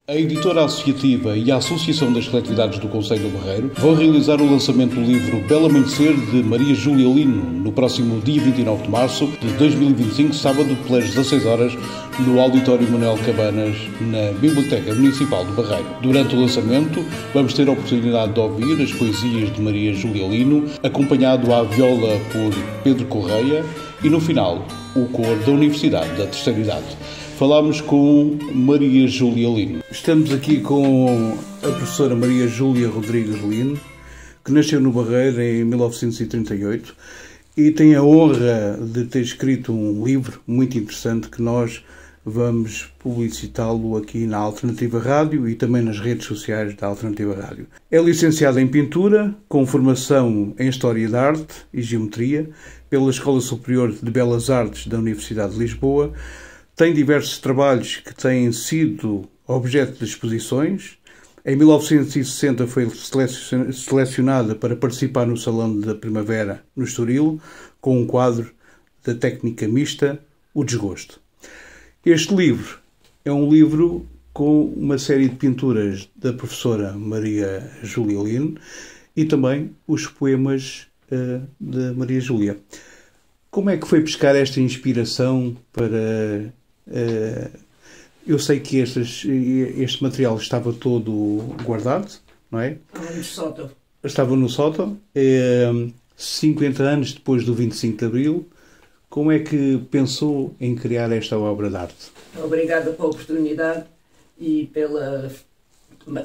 A editora associativa e a Associação das Coletividades do Concelho do Barreiro vão realizar o lançamento do livro Belo Amanhecer de Maria Júlia Lino no próximo dia 29 de março de 2025, sábado, pelas 16 horas, no Auditório Manuel Cabanas, na Biblioteca Municipal do Barreiro. Durante o lançamento, vamos ter a oportunidade de ouvir as poesias de Maria Júlia Lino, acompanhado à viola por Pedro Correia e, no final, o coro da Universidade da Terceira Idade. Falámos com Maria Júlia Lino. Estamos aqui com a professora Maria Júlia Rodrigues Lino, que nasceu no Barreiro em 1938 e tem a honra de ter escrito um livro muito interessante que nós vamos publicitá-lo aqui na Alternativa Rádio e também nas redes sociais da Alternativa Rádio. É licenciada em Pintura, com formação em História da Arte e Geometria pela Escola Superior de Belas Artes da Universidade de Lisboa. Tem diversos trabalhos que têm sido objeto de exposições. Em 1960 foi selecionada para participar no Salão da Primavera, no Estoril, com um quadro da técnica mista, O Desgosto. Este livro é um livro com uma série de pinturas da professora Maria Júlia Lino e também os poemas de Maria Júlia. Como é que foi buscar esta inspiração para... eu sei que este material estava todo guardado, não é? No sótão. Estava no sótão. 50 anos depois do 25 de Abril, como é que pensou em criar esta obra de arte? Obrigada pela oportunidade e pela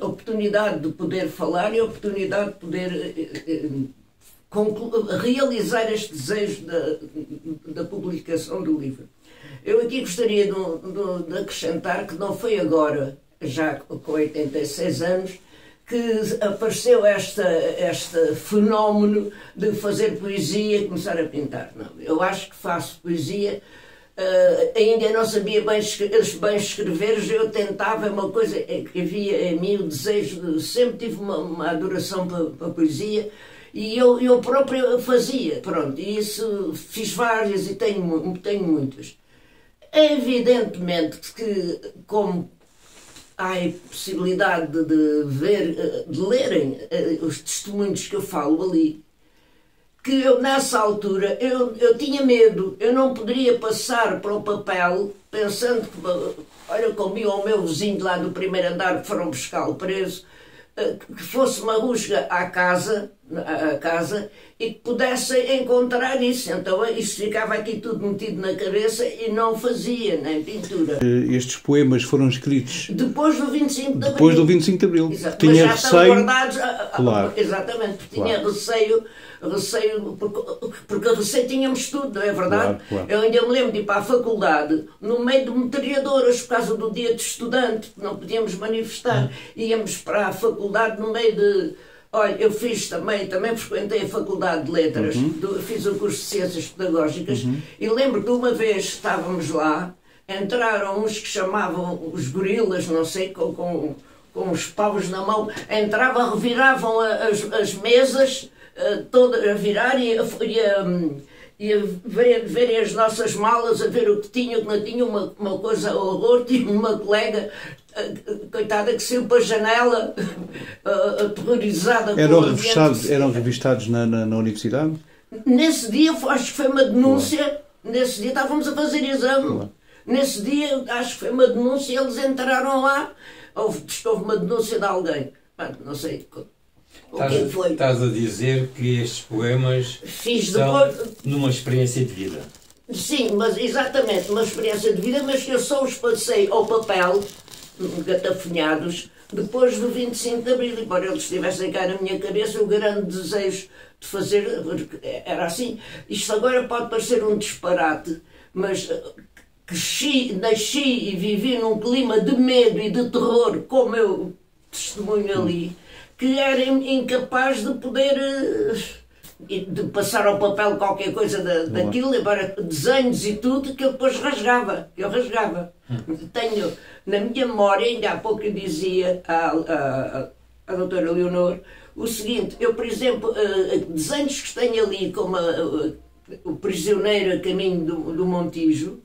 oportunidade de poder falar e a oportunidade de poder realizar este desejo da publicação do livro. Eu aqui gostaria de acrescentar que não foi agora, já com 86 anos, que apareceu este fenómeno de fazer poesia e começar a pintar. Não, eu acho que faço poesia, ainda não sabia bem escrever, eu tentava, uma coisa que havia em mim, o desejo sempre tive uma adoração para a poesia, e eu próprio fazia, pronto, e isso fiz várias e tenho muitas. Evidentemente que, como há a possibilidade de lerem os testemunhos que eu falo ali, que eu, nessa altura, eu tinha medo, eu não poderia passar para o papel pensando que, olha, comigo ao meu vizinho lá do primeiro andar que foram buscá-lo preso, que fosse uma rusga à casa e que pudesse encontrar isso. Então isso ficava aqui tudo metido na cabeça e não fazia nem pintura. Estes poemas foram escritos depois do 25 de Abril. Depois do 25 de Abril. Exato. Tinha mas já receio... estão guardados. Claro. Exatamente, porque claro. Tinha receio porque receio tínhamos tudo, não é verdade? Claro. Eu ainda me lembro de ir para a faculdade no meio de metralhadoras por causa do dia de estudante, não podíamos manifestar. Íamos para a faculdade no meio de... Olha, eu fiz também frequentei a Faculdade de Letras, fiz o curso de Ciências Pedagógicas e lembro que uma vez estávamos lá, entraram uns que chamavam os gorilas, não sei, com os paus na mão, reviravam as mesas todas a virar e a verem as nossas malas, a ver o que tinha, o que não tinha, uma coisa horror. Tinha uma colega, coitada, que saiu para a janela, aterrorizada. Eram revistados na universidade? Nesse dia, acho que foi uma denúncia, nesse dia estávamos a fazer exame, nesse dia, acho que foi uma denúncia, eles entraram lá, houve uma denúncia de alguém, não sei... Estás a dizer que estes poemas são numa experiência de vida. Sim, mas exatamente, uma experiência de vida, mas que eu só os passei ao papel, gatafunhados, depois do 25 de Abril. Embora eles estivessem cá na minha cabeça, o grande desejo de fazer, era assim. Isto agora pode parecer um disparate, mas nasci e vivi num clima de medo e de terror, como eu testemunho ali, que era incapaz de poder de passar ao papel qualquer coisa daquilo, embora desenhos e tudo, que eu depois rasgava. Tenho na minha memória, ainda há pouco eu dizia à doutora Leonor o seguinte: eu, por exemplo, desenhos que tenho ali, como o prisioneiro a caminho do Montijo,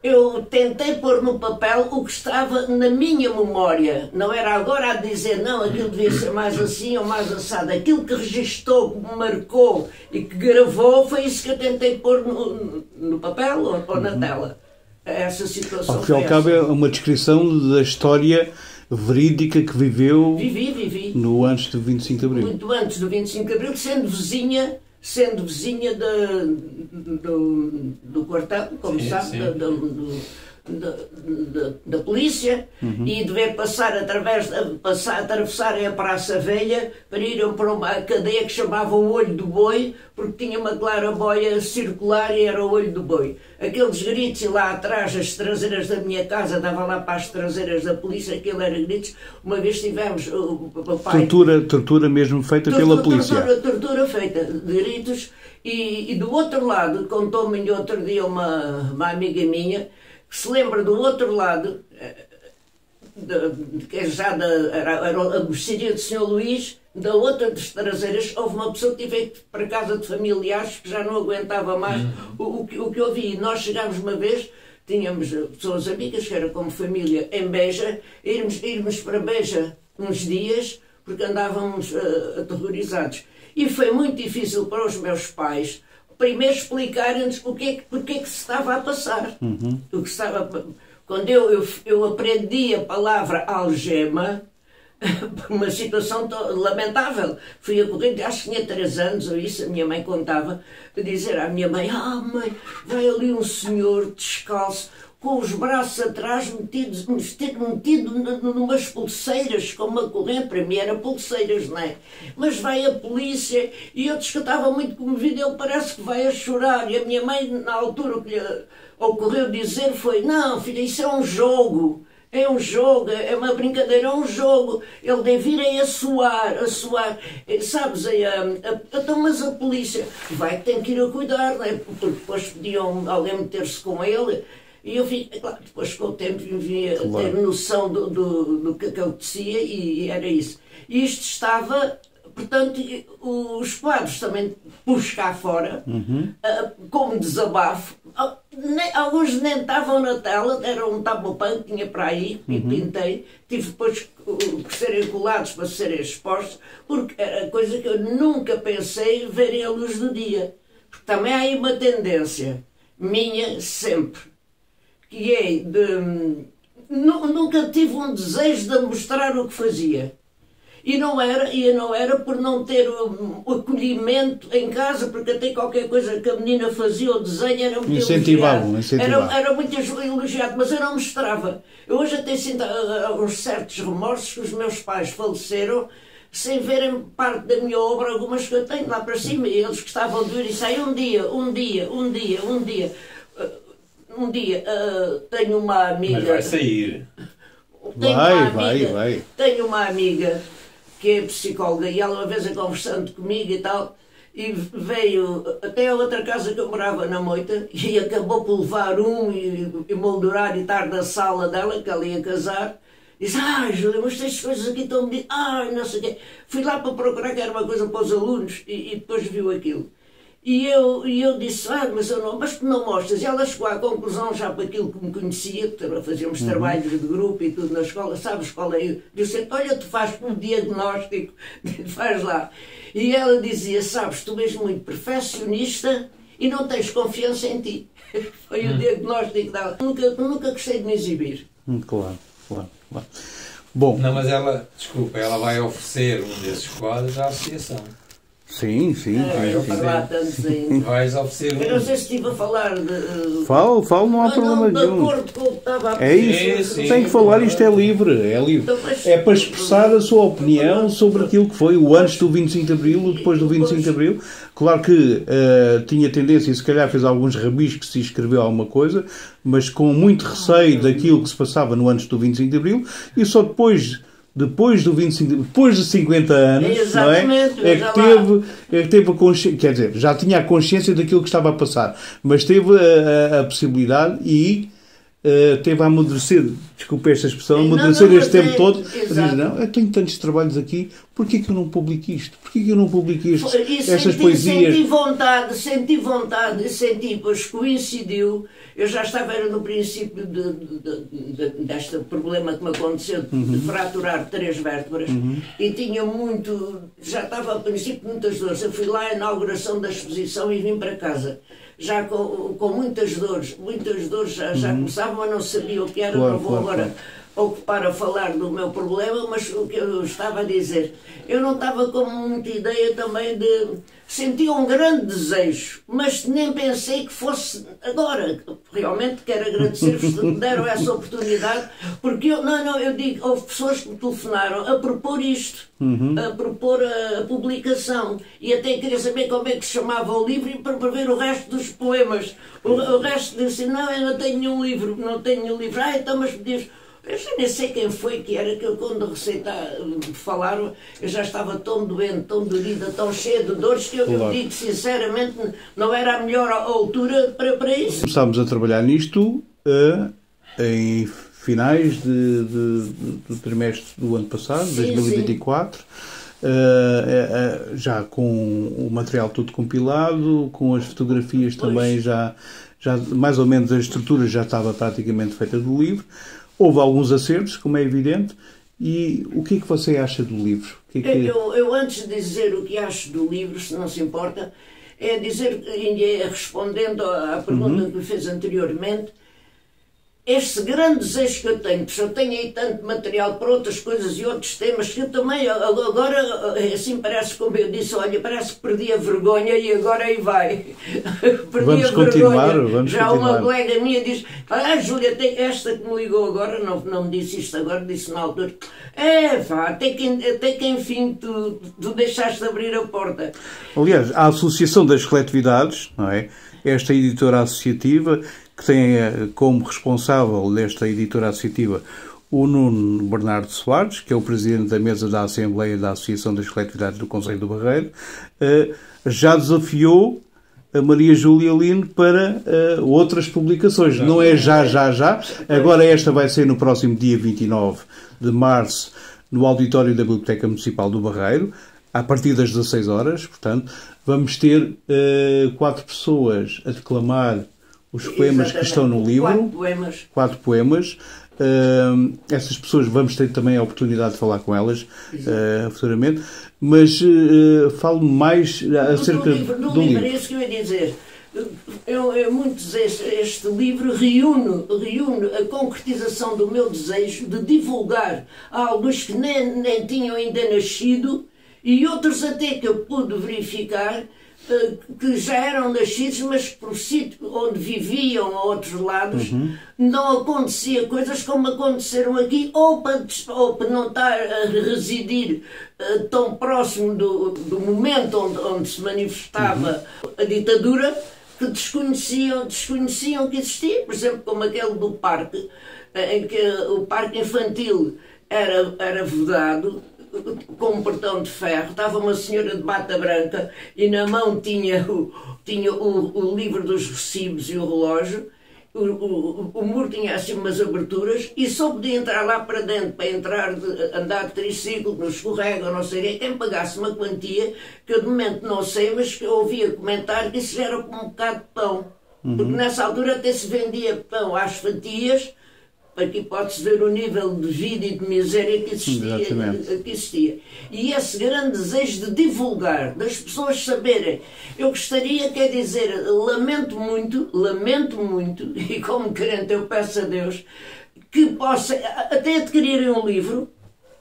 Eu tentei pôr no papel o que estava na minha memória. Não era agora a dizer, não, aquilo devia ser mais assim ou mais assado. Aquilo que registou, que me marcou e que gravou, foi isso que eu tentei pôr no papel ou na tela. Essa situação. Ao fim e ao cabo é uma descrição da história verídica que viveu. Vivi. No antes do 25 de Abril. Muito antes do 25 de Abril, sendo vizinha do quartel, como sabe, da polícia, e dever passar atravessarem a Praça Velha para irem para uma cadeia que chamava o Olho do Boi, porque tinha uma claraboia circular e era o Olho do Boi. Aqueles gritos, e lá atrás as traseiras da minha casa, dava lá para as traseiras da polícia, aquilo era gritos. Uma vez tivemos o pai... Tortura mesmo feita pela polícia. Tortura feita, de gritos. E do outro lado, contou-me outro dia uma amiga minha, que se lembra do outro lado, que era a mercearia do Sr. Luís, da outra das traseiras, houve uma pessoa que tive para casa de familiares que já não aguentava mais o que eu vi. Nós chegámos uma vez, tínhamos pessoas amigas, que era como família, em Beja, irmos para Beja uns dias, porque andávamos aterrorizados. E foi muito difícil para os meus pais primeiro explicarem-nos porque que se estava a passar. O que estava, quando eu aprendi a palavra algema, por uma situação lamentável, fui a corrente, acho que tinha 3 anos ou isso, a minha mãe contava, de dizer à minha mãe, mãe, vai ali um senhor descalço, com os braços atrás metido numas pulseiras, com uma corrente, para mim era pulseiras, não é? Mas vai a polícia, e eu disse que estava muito comovido, ele parece que vai a chorar, e a minha mãe, na altura, o que lhe ocorreu dizer foi, não, filha, isso é um jogo, é uma brincadeira, é um jogo, ele deve ir a suar, sabes, então, mas a polícia tem que ir a cuidar, não é? Porque depois podiam alguém meter-se com ele. E eu fiquei, claro, depois com o tempo vim a ter noção do que acontecia e era isso. E isto estava, portanto, os quadros também pus cá fora, como desabafo. Alguns nem estavam na tela, era um tabupan que tinha para aí, e pintei. Tive depois que serem colados para serem expostos, porque era coisa que eu nunca pensei verem a luz do dia. Porque também há aí uma tendência minha, sempre, que é de... Nunca tive um desejo de mostrar o que fazia. E não era por não ter o acolhimento em casa, porque até qualquer coisa que a menina fazia, o desenho era muito elogiado. Era muito elogiado, mas eu não mostrava. Eu hoje até sinto uns certos remorsos que os meus pais faleceram sem verem parte da minha obra, algumas que eu tenho lá para cima, e eles gostavam de ver isso aí um dia. Tenho uma amiga... Mas vai sair. Vai. Tenho uma amiga que é psicóloga e ela uma vez conversando comigo e tal, e veio até a outra casa que eu morava na Moita e acabou por levar e moldurar e estar na sala dela, que ela ia casar. Disse, Júlia, mas estas coisas aqui estão bonitas, não sei o quê. Fui lá para procurar que era uma coisa para os alunos e depois viu aquilo. E eu disse, mas eu não, mas tu não mostras. E ela chegou à conclusão, já para aquilo que me conhecia, fazíamos trabalhos de grupo e tudo na escola, sabes qual é? Eu disse, olha, tu fazes um diagnóstico, faz lá. E ela dizia, sabes, tu és muito perfeccionista e não tens confiança em ti. Foi o diagnóstico dela. Nunca gostei de me exibir. Claro. Bom. Não, mas ela vai oferecer um desses quadros à associação. Sim. Vais oferecer Eu não sei se estive a falar de... Falo, não há problema nenhum. É isso, tem que falar, isto é livre. Então, é para expressar a sua opinião sobre aquilo que foi o antes do 25 de Abril, o depois do 25 de Abril. Claro que tinha tendência, e se calhar fez alguns rabiscos se escreveu alguma coisa, mas com muito receio daquilo que se passava no antes do 25 de Abril, e só depois de 50 anos, não é? É que teve a consciência, quer dizer, já tinha a consciência daquilo que estava a passar, mas teve a possibilidade e teve a amadurecer, desculpe esta expressão, amadurecer este tempo todo, dizer, não, eu tenho tantos trabalhos aqui, porquê que eu não publico isto? Porquê que eu não publico estas poesias? Senti vontade, pois coincidiu, eu já estava no princípio deste problema que me aconteceu, de fraturar 3 vértebras, e tinha já estava a princípio muitas dores. Eu fui lá à inauguração da exposição e vim para casa. Já com muitas dores já começavam, mas não sabia o que era, não vou agora ocupar a falar do meu problema, mas o que eu estava a dizer, eu não estava com muita ideia também sentia um grande desejo, mas nem pensei que fosse agora. Realmente quero agradecer-vos que me deram essa oportunidade, porque eu digo, houve pessoas que me telefonaram a propor isto, a propor a publicação, e até queria saber como é que se chamava o livro e para ver o resto dos poemas. O resto disse, não, eu não tenho nenhum livro, então mas me diz. Eu já nem sei quem foi que era, que eu quando falaram, eu já estava tão doente, tão dorida, tão cheia de dores, que eu digo sinceramente, não era a melhor altura para isso. Começámos a trabalhar nisto em finais do trimestre do ano passado, sim, 2024, já com o material todo compilado, com as fotografias também já mais ou menos a estrutura já estava praticamente feita do livro. Houve alguns acertos, como é evidente, e o que é que você acha do livro? Eu antes de dizer o que acho do livro, se não se importa, é dizer, respondendo à pergunta que me fez anteriormente, este grande desejo que eu tenho, porque eu tenho aí tanto material para outras coisas e outros temas, que eu também, agora, assim parece, como eu disse, olha, parece que perdi a vergonha e agora aí vai. Vamos continuar. Uma colega minha diz, Júlia, esta que me ligou agora, não me disse isto agora, disse na altura, até que enfim tu deixaste de abrir a porta. Aliás, a Associação das Coletividades, não é? Esta editora associativa, que tem como responsável desta editora associativa o Nuno Bernardo Soares, que é o presidente da mesa da Assembleia da Associação das Coletividades do Concelho do Barreiro, já desafiou a Maria Júlia Lino para outras publicações. Não é já. Agora esta vai ser no próximo dia 29 de março, no auditório da Biblioteca Municipal do Barreiro, a partir das 16 horas. Portanto, vamos ter 4 pessoas a declamar os poemas que estão no livro. 4 poemas. Essas pessoas vamos ter também a oportunidade de falar com elas futuramente. Mas falo mais acerca do livro. É isso que eu ia dizer. Este livro reúne a concretização do meu desejo de divulgar a alguns que nem tinham ainda nascido e outros até que eu pude verificar que já eram nascidos, mas por sítio onde viviam a outros lados não acontecia coisas como aconteceram aqui, ou para não estar a residir tão próximo do momento onde se manifestava a ditadura, que desconheciam que existia. Por exemplo, como aquele do parque, em que o parque infantil era vedado com um portão de ferro, estava uma senhora de bata branca e na mão tinha o livro dos recibos e o relógio. O muro tinha assim umas aberturas e só podia entrar lá para dentro, para andar de triciclo, no escorrega, não sei, quem pagasse uma quantia, que eu de momento não sei, mas que eu ouvia comentar que isso já era um bocado de pão. Porque nessa altura até se vendia pão às fatias. Aqui pode-se ver o nível de vida e de miséria que existia. E esse grande desejo de divulgar, das pessoas saberem. Eu gostaria, quer dizer, lamento muito, e como crente eu peço a Deus, que possa até adquirirem um livro,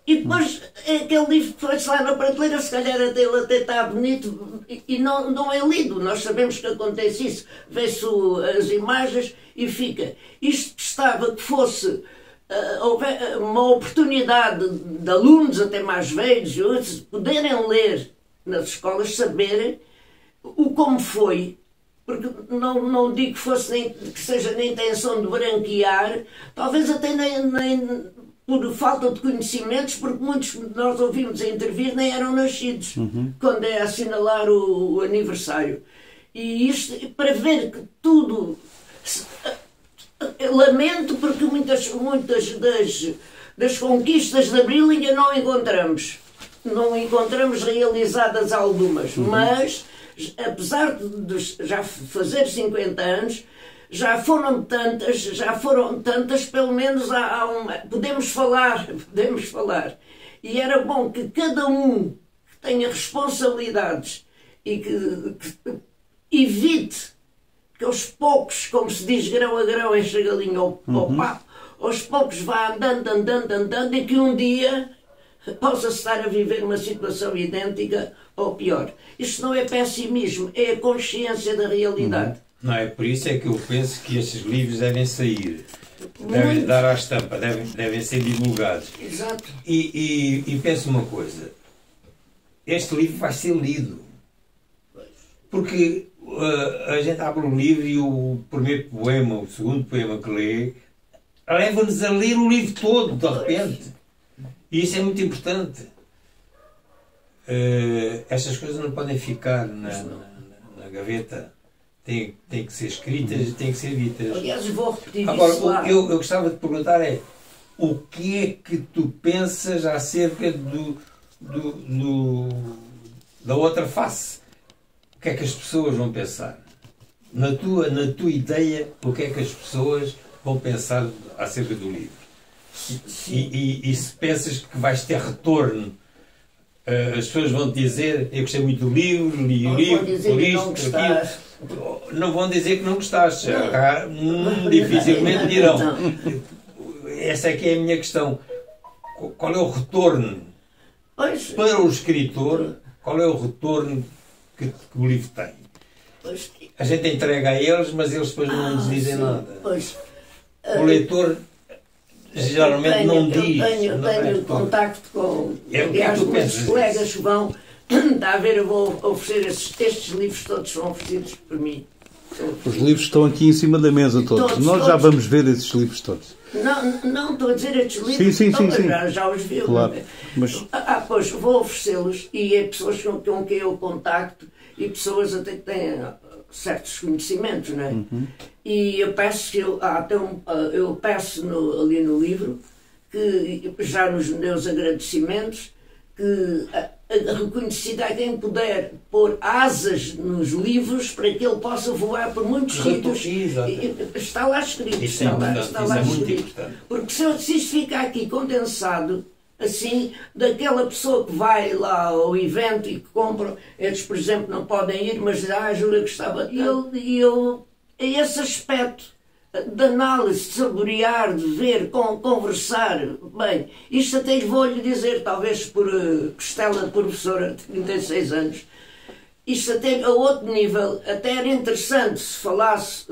e depois aquele livro que foi-se lá na prateleira, se calhar ele até está bonito e não é lido. Nós sabemos que acontece isso. Vê-se as imagens e fica. Isto estava que fosse uma oportunidade de alunos até mais velhos e outros poderem ler nas escolas, saberem como foi. Porque não digo que seja na intenção de branquear, talvez até nem por falta de conhecimentos, porque muitos que nós ouvimos a intervir nem eram nascidos quando é assinalar o aniversário. E isto, para ver que tudo... lamento porque muitas das conquistas de Abril ainda não encontramos. Não encontramos realizadas algumas, mas apesar de já fazer 50 anos, já foram tantas, pelo menos podemos falar. E era bom que cada um tenha responsabilidades e que evite que aos poucos, como se diz, grão a grão enche a galinha ao papo, aos poucos vá andando e que um dia possa estar a viver uma situação idêntica ou pior. Isto não é pessimismo, é a consciência da realidade. Não é por isso é que eu penso que estes livros devem sair, devem dar à estampa, devem ser divulgados. Exato. E penso uma coisa, este livro vai ser lido, porque a gente abre o livro e o primeiro poema, o segundo poema que lê, leva-nos a ler o livro todo, de repente. E isso é muito importante. Estas coisas não podem ficar na gaveta. Tem que ser escritas e têm que ser ditas. Aliás, eu vou repetir agora, isso lá. Eu gostava de perguntar o que é que tu pensas acerca da outra face? O que é que as pessoas vão pensar? Na tua ideia, o que é que as pessoas vão pensar acerca do livro? E se pensas que vais ter retorno, as pessoas vão te dizer: eu gostei muito do livro, li o livro, por isto, por aquilo. Não vão dizer que não gostaste. Dificilmente dirão. Essa é que é a minha questão. Qual é o retorno para o escritor? Qual é o retorno que o livro tem? A gente entrega a eles, mas eles depois não nos dizem nada. O leitor geralmente não diz. Eu tenho contacto com os meus colegas que vão. Está a ver, eu vou oferecer estes livros todos são oferecidos por mim. Os livros estão aqui em cima da mesa todos. Nós já vamos ver esses livros todos. Não estou a dizer estes livros, sim. Já os vi. Claro. Mas... pois vou oferecê-los e é pessoas com quem eu contacto e pessoas até que têm certos conhecimentos, não é? E eu peço eu peço ali no livro que já nos meus agradecimentos que reconhecido a quem puder pôr asas nos livros para que ele possa voar por muitos sítios. Está lá escrito. Está lá escrito. Porque se isto fica aqui condensado, assim, daquela pessoa que vai lá ao evento e que compra, eles, por exemplo, não podem ir, mas a Júlia gostava dele, e eu, a esse aspecto de análise, de saborear, de ver, conversar, bem, isto até vou-lhe dizer, talvez por costela de professora de 36 anos, isto até a outro nível, até era interessante se falasse,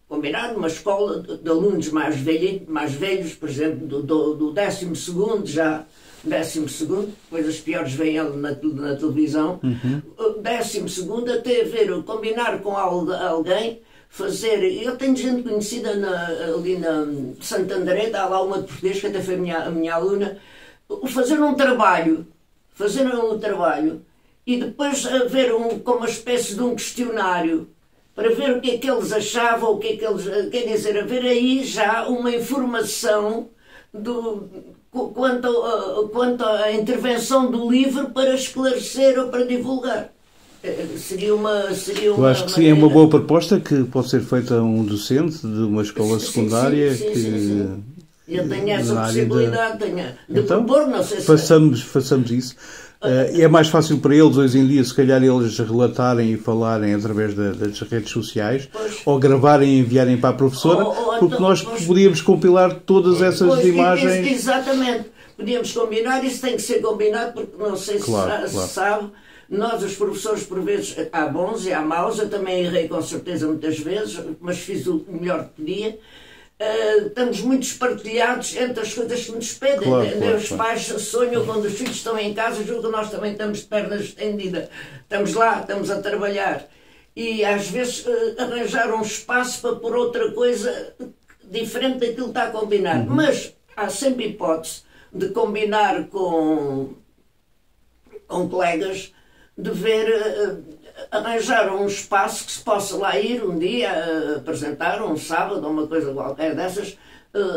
combinar numa escola de alunos mais velhos, por exemplo, do 12º já, 12º, depois as piores vêm na televisão, 12º até ver, combinar com alguém, fazer, eu tenho gente conhecida ali na Santo André, há lá uma de português que até foi a minha aluna, fazer um trabalho e depois ver com uma espécie de um questionário para ver o que é que eles achavam, o que é que eles, quer dizer, haver aí já uma informação quanto à intervenção do livro para esclarecer ou para divulgar. Seria uma eu acho que sim, é uma boa proposta que pode ser feita a um docente de uma escola secundária. Sim. Eu tenho essa possibilidade de propor, não sei se... Façamos isso. É mais fácil para eles hoje em dia, se calhar, eles relatarem e falarem através das redes sociais, ou gravarem e enviarem para a professora, porque nós podíamos compilar todas essas imagens. Exatamente. Podíamos combinar, isso tem que ser combinado, porque não sei se sabe... Nós, os professores, por vezes, há bons e há maus, eu também errei com certeza muitas vezes, mas fiz o melhor que podia. Estamos muito espartilhados entre as coisas que nos pedem. Os pais sonham quando os filhos estão em casa, julgo que nós também estamos de pernas estendidas. Estamos lá, estamos a trabalhar. E às vezes arranjar um espaço para pôr outra coisa diferente daquilo que está combinado. Mas há sempre hipótese de combinar com colegas, de ver arranjar um espaço que se possa lá ir um dia apresentar, um sábado, ou uma coisa qualquer dessas,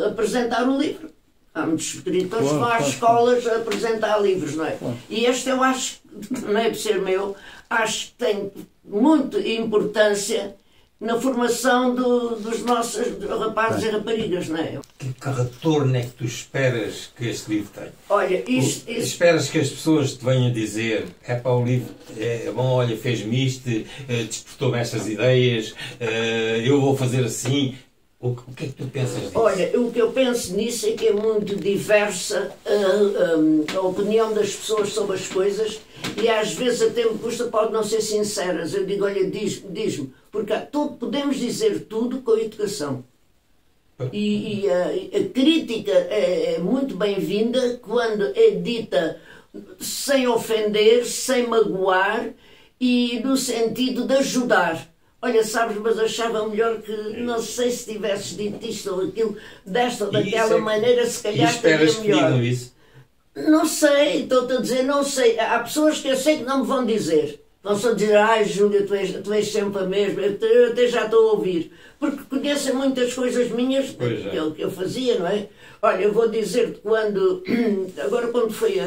apresentar o livro. Há muitos escritores que vão às escolas apresentar livros, não é? E este eu acho, não é por ser meu, acho que tem muita importância na formação dos nossos rapazes e raparigas, não é? Que retorno é que tu esperas que este livro tenha? Olha, Esperas que as pessoas te venham dizer: é para o livro, é bom, olha, fez-me isto, despertou-me estas ideias, eu vou fazer assim. O que é que tu pensas disso? Olha, o que eu penso nisso é que é muito diversa a opinião das pessoas sobre as coisas e às vezes até me custa, pode não ser sinceras. Eu digo, olha, diz-me, porque podemos dizer tudo com a educação. E a crítica é muito bem-vinda quando é dita sem ofender, sem magoar e no sentido de ajudar. Olha, sabes, mas achava melhor que, não sei se tivesses dito isto ou aquilo, desta ou daquela maneira, se calhar seria melhor. Que digam isso? Não sei, estou-te a dizer, não sei. Há pessoas que eu sei que não me vão dizer. Vão só dizer, ai Júlia, tu és sempre a mesma. Eu até já estou a ouvir. Porque conhecem muitas coisas minhas que eu fazia, não é? Olha, eu vou dizer-te quando foi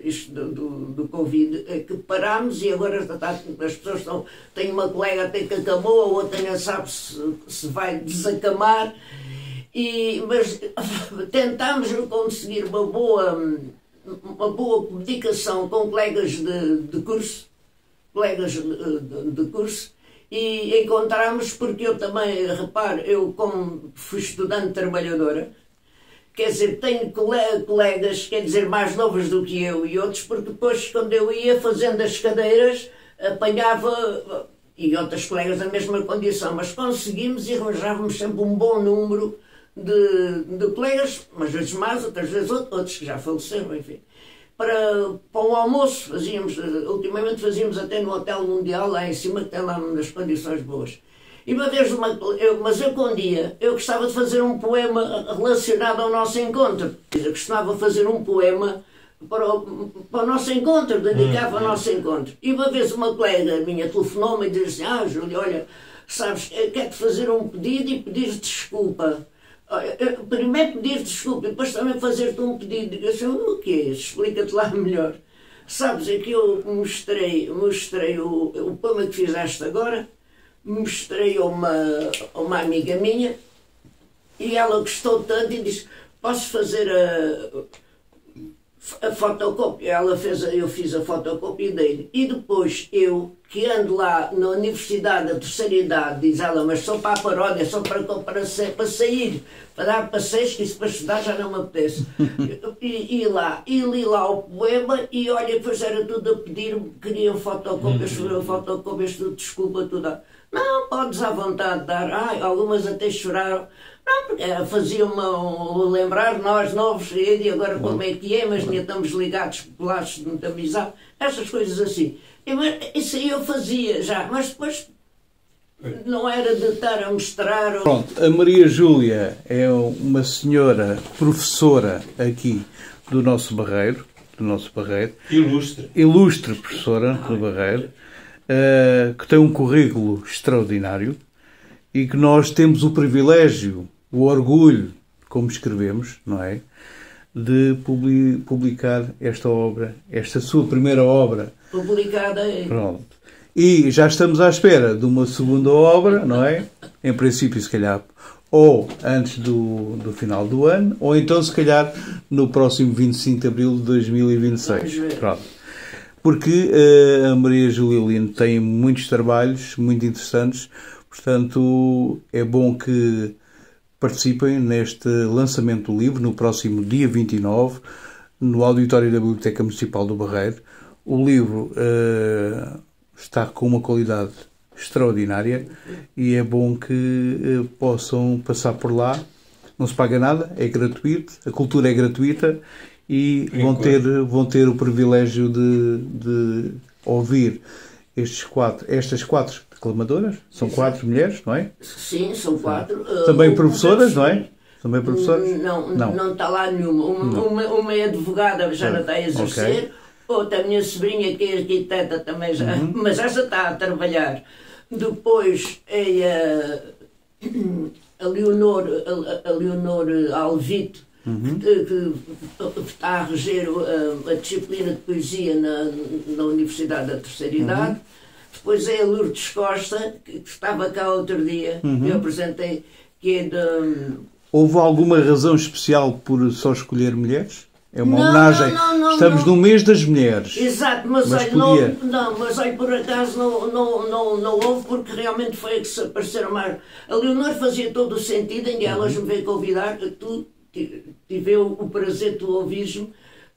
isto do Covid, é que parámos e agora as pessoas estão... Tenho uma colega até que acamou, a outra não sabe se vai desacamar, mas tentámos conseguir uma boa comunicação com colegas de curso, e encontramos, porque eu também, repare, eu como fui estudante trabalhadora, quer dizer, tenho colegas, quer dizer, mais novos do que eu e outros, porque depois, quando eu ia fazendo as cadeiras, apanhava, e outras colegas na mesma condição, mas conseguimos e arranjávamos sempre um bom número de colegas, umas vezes mais, outras vezes outros que já faleceram, enfim. Para um almoço, ultimamente fazíamos até no Hotel Mundial, lá em cima, que tem lá umas condições boas. E uma vez, mas eu com um dia, eu gostava de fazer um poema relacionado ao nosso encontro. Eu costumava fazer um poema para o nosso encontro, dedicava ao nosso encontro. E uma vez uma colega minha telefonou-me e disse assim, Júlia, olha, sabes, quero-te fazer um pedido e pedir desculpa. Primeiro pedir desculpa e depois também fazer-te um pedido. Eu disse, o que é isso? Explica-te lá melhor. Sabes, é que eu mostrei o poema que fizeste agora, mostrei a uma amiga minha e ela gostou tanto e disse, posso fazer a fotocópia? Eu fiz a fotocópia dele. E depois eu, que ando lá na Universidade da Terceira Idade, diz ela, mas só para a paródia, só para sair, para dar passeios, que isso para estudar já não me apetece. E li lá o poema e olha, depois era tudo a pedir, queriam fotocópias, fotocopias, tudo, desculpa, tudo. Não, podes à vontade dar. Algumas até choraram. Não, porque faziam-me lembrar, nós novos, e agora como é que é, mas ainda estamos ligados por laços de muita amizade. Essas coisas assim. Isso aí eu fazia já, mas depois não era de estar a mostrar. Pronto, a Maria Júlia é uma senhora professora aqui do nosso Barreiro. Ilustre professora do Barreiro. Que tem um currículo extraordinário e que nós temos o privilégio, o orgulho, como escrevemos, não é? De publicar esta obra, esta sua primeira obra. Publicada aí. Pronto. E já estamos à espera de uma segunda obra, não é? Em princípio, se calhar, ou antes do final do ano, ou então, se calhar, no próximo 25 de abril de 2026. Pronto. Porque a Maria Júlia Lino tem muitos trabalhos muito interessantes, portanto é bom que participem neste lançamento do livro no próximo dia 29, no auditório da Biblioteca Municipal do Barreiro. O livro está com uma qualidade extraordinária e é bom que possam passar por lá. Não se paga nada, é gratuito, a cultura é gratuita. E vão ter o privilégio de ouvir estas quatro declamadoras. São 4 mulheres, não é? Sim, são 4. Também professoras, não é? Também professoras? Não está lá nenhuma. Uma é advogada, já não está a exercer. outra minha sobrinha que é arquiteta também já, mas já está a trabalhar. Depois é a Leonor Alvito, que está a reger a disciplina de poesia na Universidade da Terceira Idade. Depois é a Lourdes Costa, que estava cá outro dia, eu apresentei, que é de... Houve alguma razão especial por só escolher mulheres? É uma homenagem. Não, estamos no mês das mulheres. Exato, mas olha, podia... mas olha, por acaso não houve, porque realmente foi a que se apareceram mais. A Leonor fazia todo o sentido, em elas me veio convidar, tu tive o prazer de tu ouvires-me,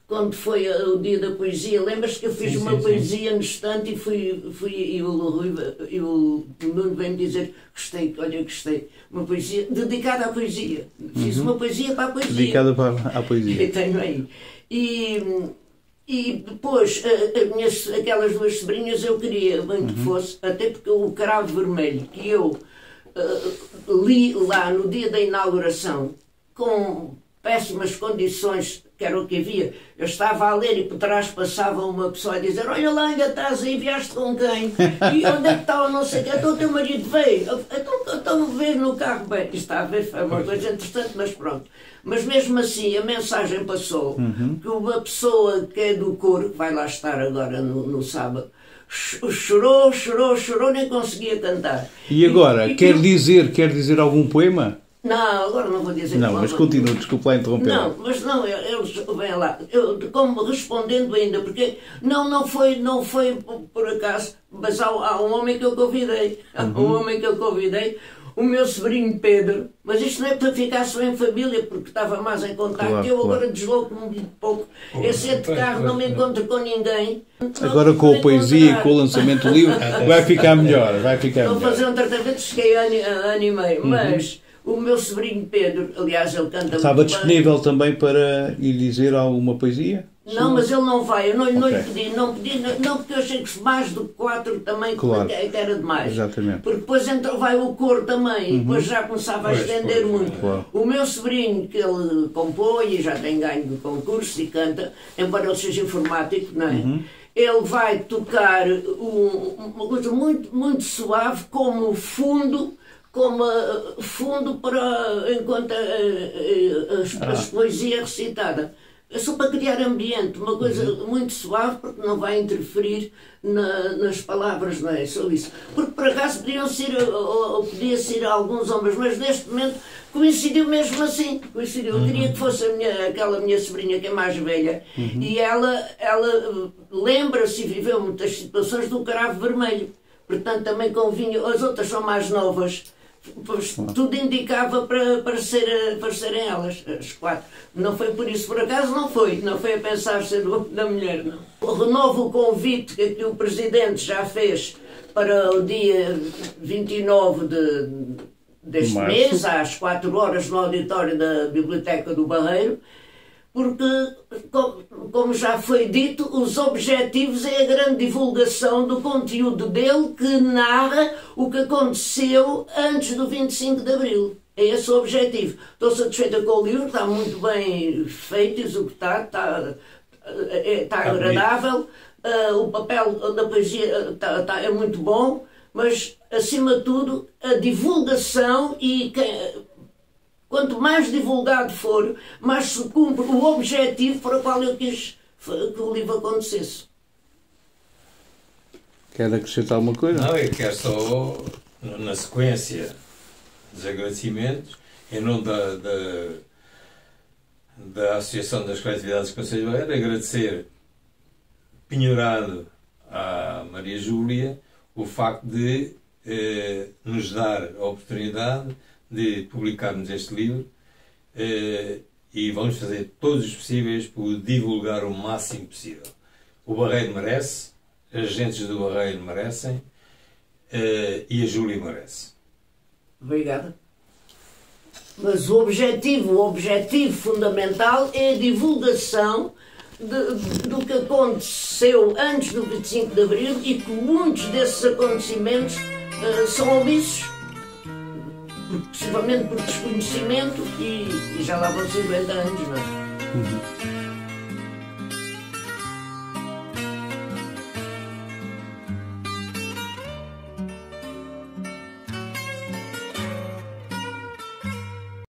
quando foi o dia da poesia. Lembras-te que eu fiz uma poesia no estante e o Nuno veio-me dizer: gostei, olha, gostei. Uma poesia dedicada à poesia. Fiz uma poesia para a poesia. Dedicada à poesia. E tenho aí. E depois, aquelas duas sobrinhas eu queria bem que fosse, até porque o Cravo Vermelho, que eu li lá no dia da inauguração, com péssimas condições, que era o que havia. Eu estava a ler e por trás passava uma pessoa a dizer: olha lá, ainda estás aí, vieste com quem? E onde é que está o não sei o quê? Então o teu marido veio. Então veio no carro. Bem, está a ver, foi uma coisa interessante, mas pronto. Mas mesmo assim, a mensagem passou, que uma pessoa que é do coro, que vai lá estar agora no sábado, chorou, nem conseguia cantar. E agora, quer dizer algum poema? Não, agora não vou dizer. Não, mas continua, desculpa lá interromper. Não, mas não, eles vêm lá. Como respondendo ainda, porque não foi por acaso, mas há um homem que eu convidei. O meu sobrinho Pedro, mas isto não é para ficar só em família, porque estava mais em contacto. Claro, eu agora desloco-me um pouco. Eu sei de carro, não me encontro com ninguém. Agora com a poesia e com o lançamento do livro, vai ficar melhor. Vou fazer um tratamento, cheguei a ano e meio, mas... O meu sobrinho Pedro, aliás, ele canta Estava muito disponível também para ir dizer alguma poesia? Não, mas ele não vai, eu não lhe pedi, não, porque eu achei que mais do que 4 também, claro, que era demais. Exatamente. Porque depois vai o coro também, e depois já começava a estender muito. Claro. O meu sobrinho, que ele compõe e já tem ganho de concurso e canta, embora ele seja informático, não é? Ele vai tocar uma coisa muito, muito suave, como fundo para enquanto a poesia é recitada. É só para criar ambiente, uma coisa muito suave, porque não vai interferir nas palavras, não é só isso. Porque por acaso podia ser alguns homens, mas neste momento coincidiu mesmo assim. Coincidiu. Eu queria que fosse aquela minha sobrinha, que é mais velha, e ela lembra-se e viveu muitas situações do Cravo Vermelho. Portanto, também convinha. As outras são mais novas. Pois, tudo indicava para serem elas, as 4. Não foi por isso, por acaso não foi a pensar ser da mulher, não. Renovo o convite que o Presidente já fez para o dia 29 deste mês, às 4 horas, no auditório da Biblioteca do Barreiro, porque, como já foi dito, os objetivos é a grande divulgação do conteúdo dele, que narra o que aconteceu antes do 25 de Abril. É esse o objetivo. Estou satisfeita com o livro, está muito bem feito, executado, está agradável, o papel da poesia é muito bom, mas, acima de tudo, a divulgação e... Quanto mais divulgado for, mais se cumpre o objetivo para o qual eu quis que o livro acontecesse. Quer acrescentar alguma coisa? Não, eu quero só, na sequência dos agradecimentos, em nome da Associação das Coletividades do Conselho de Barreiro, agradecer penhorado à Maria Júlia o facto de nos dar a oportunidade de publicarmos este livro, e vamos fazer todos os possíveis por divulgar o máximo possível. O Barreiro merece, as gentes do Barreiro merecem, e a Júlia merece. Obrigada. Mas o objetivo fundamental é a divulgação do que aconteceu antes do 25 de Abril, e que muitos desses acontecimentos são omissos, possivelmente por desconhecimento, e já lá vão 50 anos, não é?